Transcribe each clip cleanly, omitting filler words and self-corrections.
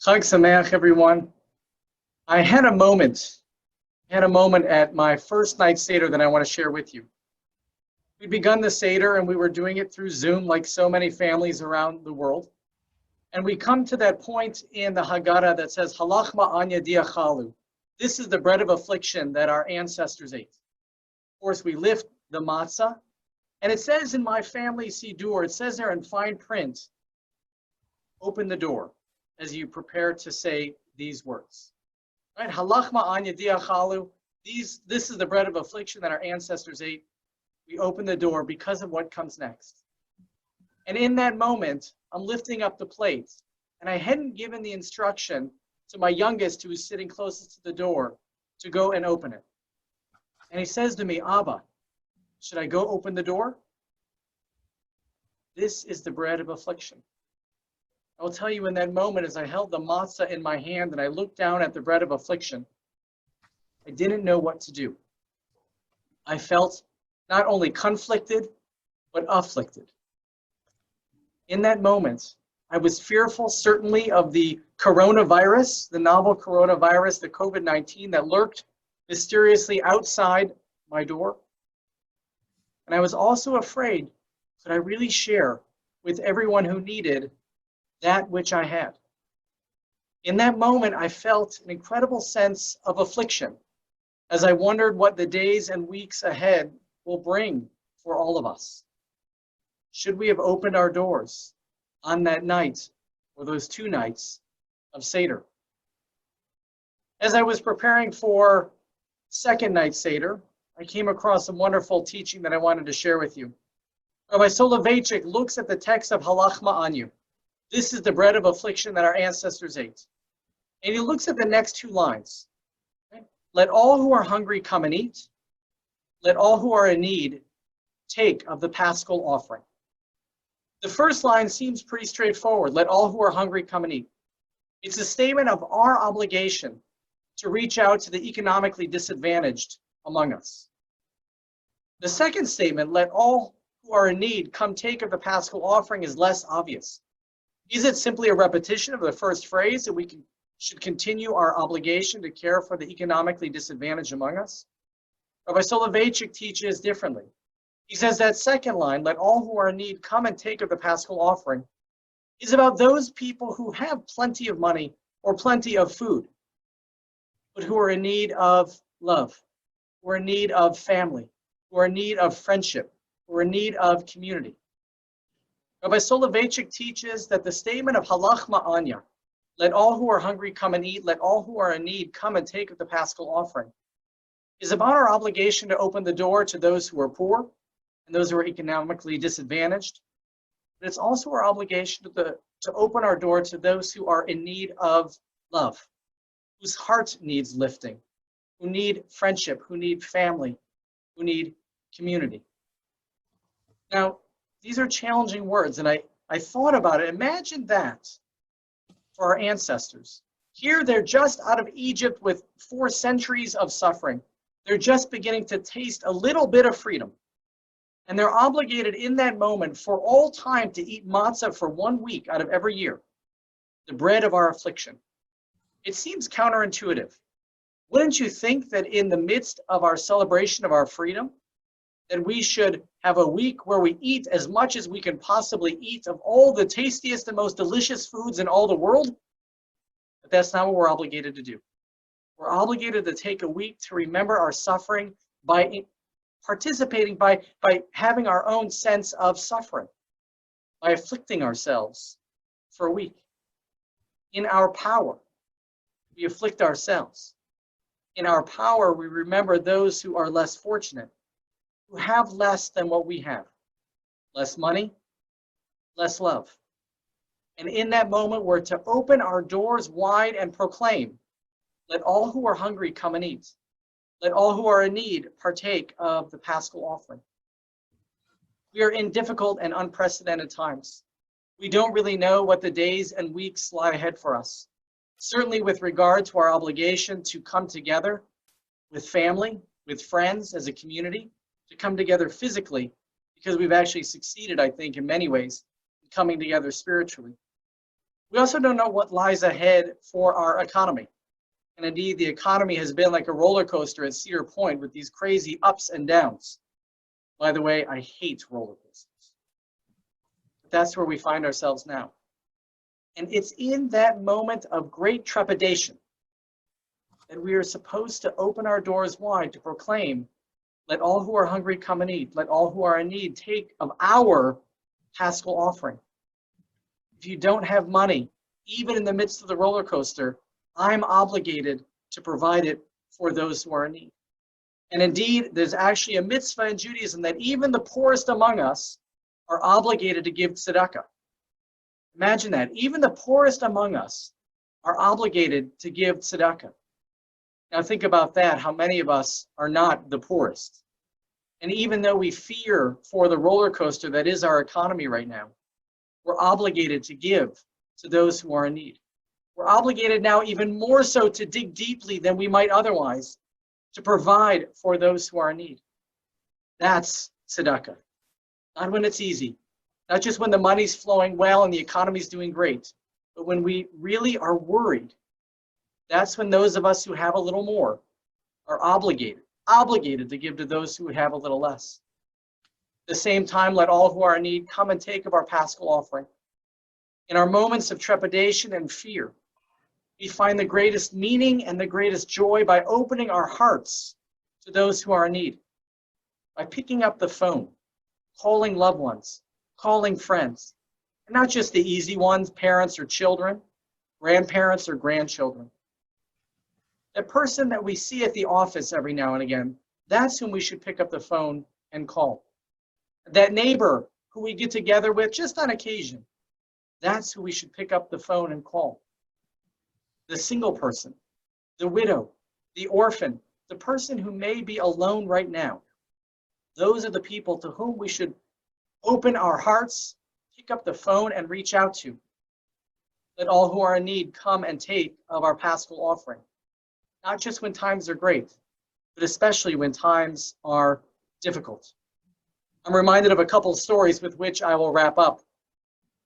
Chag Sameach, everyone. I had a moment at my first night Seder that I want to share with you. We'd begun the Seder and we were doing it through Zoom like so many families around the world. And we come to that point in the Haggadah that says, Halach ma'anya diachalu. This is the bread of affliction that our ancestors ate. Of course, we lift the matzah. And it says in my family Siddur, it says there in fine print, open the door as you prepare to say these words. Right? Halach ma'anya diachalu. This is the bread of affliction that our ancestors ate. We open the door because of what comes next. And in that moment, I'm lifting up the plate, and I hadn't given the instruction to my youngest, who was sitting closest to the door, to go and open it. And he says to me, Abba, should I go open the door? This is the bread of affliction. I will tell you, in that moment, as I held the matzah in my hand and I looked down at the bread of affliction, I didn't know what to do. I felt not only conflicted, but afflicted. In that moment, I was fearful, certainly, of the coronavirus, the novel coronavirus, the COVID-19 that lurked mysteriously outside my door. And I was also afraid, could I really share with everyone who needed that which I had? In that moment, I felt an incredible sense of affliction as I wondered what the days and weeks ahead will bring for all of us. Should we have opened our doors on that night or those two nights of Seder? As I was preparing for second night Seder, I came across some wonderful teaching that I wanted to share with you. Rabbi Soloveitchik looks at the text of Halach ma'anyu. This is the bread of affliction that our ancestors ate. And he looks at the next two lines. Right? Let all who are hungry come and eat. Let all who are in need take of the paschal offering. The first line seems pretty straightforward. Let all who are hungry come and eat. It's a statement of our obligation to reach out to the economically disadvantaged among us. The second statement, let all who are in need come take of the paschal offering, is less obvious. Is it simply a repetition of the first phrase that we should continue our obligation to care for the economically disadvantaged among us? Rabbi Soloveitchik teaches differently. He says that second line, let all who are in need come and take of the paschal offering, is about those people who have plenty of money or plenty of food, but who are in need of love, who are in need of family, who are in need of friendship, who are in need of community. Rabbi Soloveitchik teaches that the statement of Halach ma'anya, let all who are hungry come and eat, let all who are in need come and take of the paschal offering, is about our obligation to open the door to those who are poor and those who are economically disadvantaged. But it's also our obligation to open our door to those who are in need of love, whose heart needs lifting, who need friendship, who need family, who need community. Now, these are challenging words, and I thought about it. Imagine that for our ancestors. Here, they're just out of Egypt with 4 centuries of suffering. They're just beginning to taste a little bit of freedom. And they're obligated in that moment for all time to eat matzah for 1 week out of every year, the bread of our affliction. It seems counterintuitive. Wouldn't you think that in the midst of our celebration of our freedom, that we should have a week where we eat as much as we can possibly eat of all the tastiest and most delicious foods in all the world? But that's not what we're obligated to do. We're obligated to take a week to remember our suffering by participating, by having our own sense of suffering, by afflicting ourselves for a week. In our power, we afflict ourselves. In our power, we remember those who are less fortunate, who have less than what we have. Less money, less love. And in that moment, we're to open our doors wide and proclaim, let all who are hungry come and eat. Let all who are in need partake of the paschal offering. We are in difficult and unprecedented times. We don't really know what the days and weeks lie ahead for us. Certainly with regard to our obligation to come together with family, with friends, as a community, to come together physically, because we've actually succeeded, I think, in many ways, in coming together spiritually. We also don't know what lies ahead for our economy. And indeed, the economy has been like a roller coaster at Cedar Point with these crazy ups and downs. By the way, I hate roller coasters. But that's where we find ourselves now. And it's in that moment of great trepidation that we are supposed to open our doors wide to proclaim, let all who are hungry come and eat. Let all who are in need take of our Paschal offering. If you don't have money, even in the midst of the roller coaster, I'm obligated to provide it for those who are in need. And indeed, there's actually a mitzvah in Judaism that even the poorest among us are obligated to give tzedakah. Imagine that. Even the poorest among us are obligated to give tzedakah. Now think about that, how many of us are not the poorest. And even though we fear for the roller coaster that is our economy right now, we're obligated to give to those who are in need. We're obligated now even more so to dig deeply than we might otherwise to provide for those who are in need. That's tzedakah. Not when it's easy, not just when the money's flowing well and the economy's doing great, but when we really are worried. That's when those of us who have a little more are obligated to give to those who have a little less. At the same time, let all who are in need come and take of our Paschal offering. In our moments of trepidation and fear, we find the greatest meaning and the greatest joy by opening our hearts to those who are in need, by picking up the phone, calling loved ones, calling friends, and not just the easy ones, parents or children, grandparents or grandchildren. That person that we see at the office every now and again, that's whom we should pick up the phone and call. That neighbor who we get together with just on occasion, that's who we should pick up the phone and call. The single person, the widow, the orphan, the person who may be alone right now. Those are the people to whom we should open our hearts, pick up the phone, and reach out to. Let all who are in need come and take of our Paschal offering. Not just when times are great, but especially when times are difficult. I'm reminded of a couple of stories with which I will wrap up.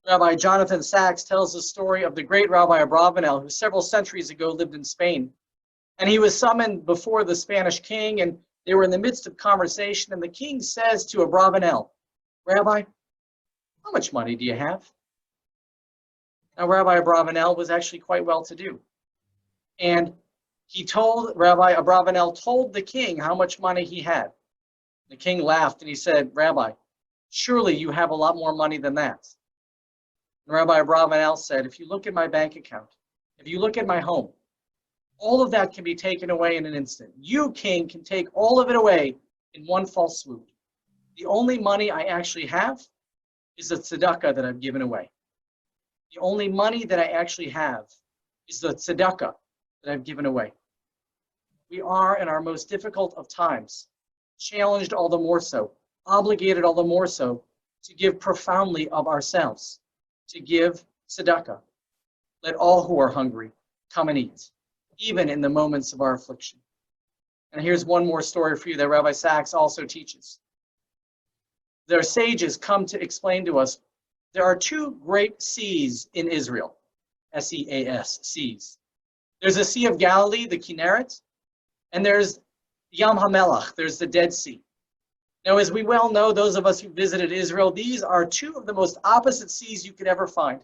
Rabbi Jonathan Sachs tells the story of the great Rabbi Abravanel, who several centuries ago lived in Spain. And he was summoned before the Spanish king, and they were in the midst of conversation, and the king says to Abravanel, Rabbi, how much money do you have? Now, Rabbi Abravanel was actually quite well-to-do. And Rabbi Abravanel told the king how much money he had. The king laughed and he said, Rabbi, surely you have a lot more money than that. And Rabbi Abravanel said, if you look at my bank account, if you look at my home, all of that can be taken away in an instant. You, king, can take all of it away in one fell swoop. The only money I actually have is the tzedakah that I've given away. The only money that I actually have is the tzedakah that I've given away. We are, in our most difficult of times, challenged all the more so, obligated all the more so, to give profoundly of ourselves, to give tzedakah. Let all who are hungry come and eat, even in the moments of our affliction. And here's one more story for you that Rabbi Sachs also teaches. Their sages come to explain to us there are two great seas in Israel, S-E-A-S, seas. There's the Sea of Galilee, the Kinneret, and there's Yam HaMelech, there's the Dead Sea. Now, as we well know, those of us who visited Israel, these are two of the most opposite seas you could ever find.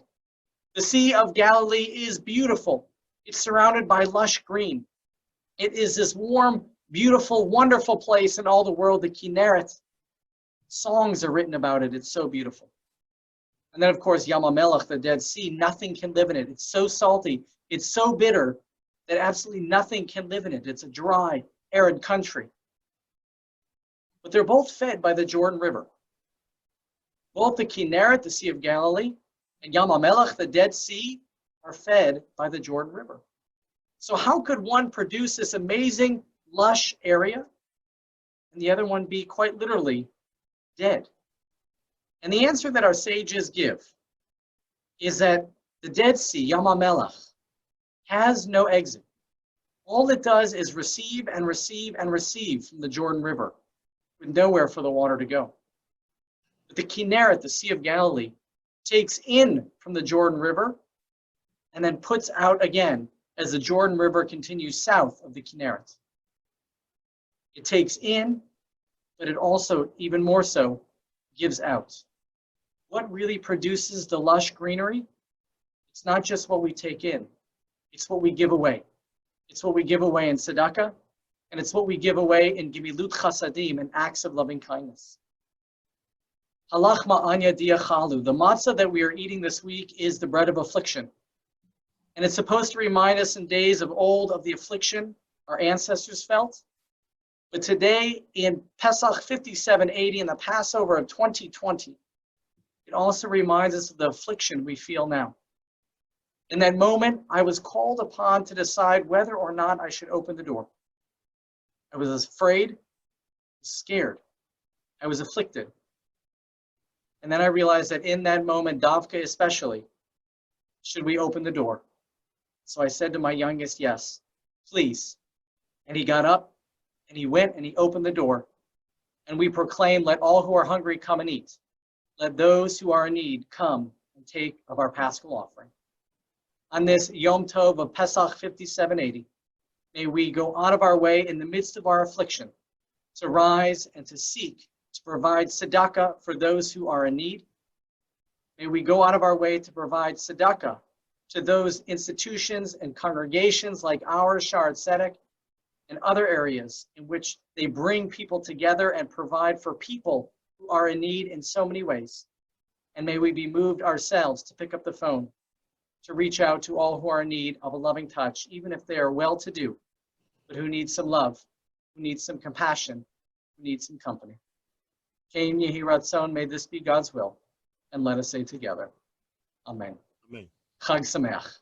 The Sea of Galilee is beautiful. It's surrounded by lush green. It is this warm, beautiful, wonderful place in all the world, the Kinneret. Songs are written about it. It's so beautiful. And then, of course, Yam HaMelech, the Dead Sea, nothing can live in it. It's so salty. It's so bitter that absolutely nothing can live in it. It's a dry, arid country. But they're both fed by the Jordan River. Both the Kinneret, the Sea of Galilee, and Yam HaMelech, the Dead Sea, are fed by the Jordan River. So how could one produce this amazing, lush area, and the other one be quite literally dead? And the answer that our sages give is that the Dead Sea, Yam HaMelech, has no exit. All it does is receive and receive and receive from the Jordan River, with nowhere for the water to go. But the Kinneret, the Sea of Galilee, takes in from the Jordan River and then puts out again as the Jordan River continues south of the Kinneret. It takes in, but it also, even more so, gives out. What really produces the lush greenery? It's not just what we take in, it's what we give away. It's what we give away in tzedakah, and it's what we give away in gimilut chasadim, and acts of loving kindness. Halach ma'anya diachalu. The matzah that we are eating this week is the bread of affliction. And it's supposed to remind us in days of old of the affliction our ancestors felt. But today in Pesach 5780 and the Passover of 2020, it also reminds us of the affliction we feel now. In that moment, I was called upon to decide whether or not I should open the door. I was afraid, scared. I was afflicted. And then I realized that in that moment, Davka especially, should we open the door? So I said to my youngest, yes, please. And he got up and he went and he opened the door. And we proclaimed, let all who are hungry come and eat. Let those who are in need come and take of our Paschal offering. On this Yom Tov of Pesach 5780, may we go out of our way in the midst of our affliction to rise and to seek to provide tzedakah for those who are in need. May we go out of our way to provide tzedakah to those institutions and congregations like ours, Shaarey Zedek, and other areas in which they bring people together and provide for people who are in need in so many ways. And may we be moved ourselves to pick up the phone, to reach out to all who are in need of a loving touch, even if they are well-to-do, but who need some love, who need some compassion, who need some company. Kain Yehi Ratzon, may this be God's will, and let us say together, Amen. Amen. Chag Sameach.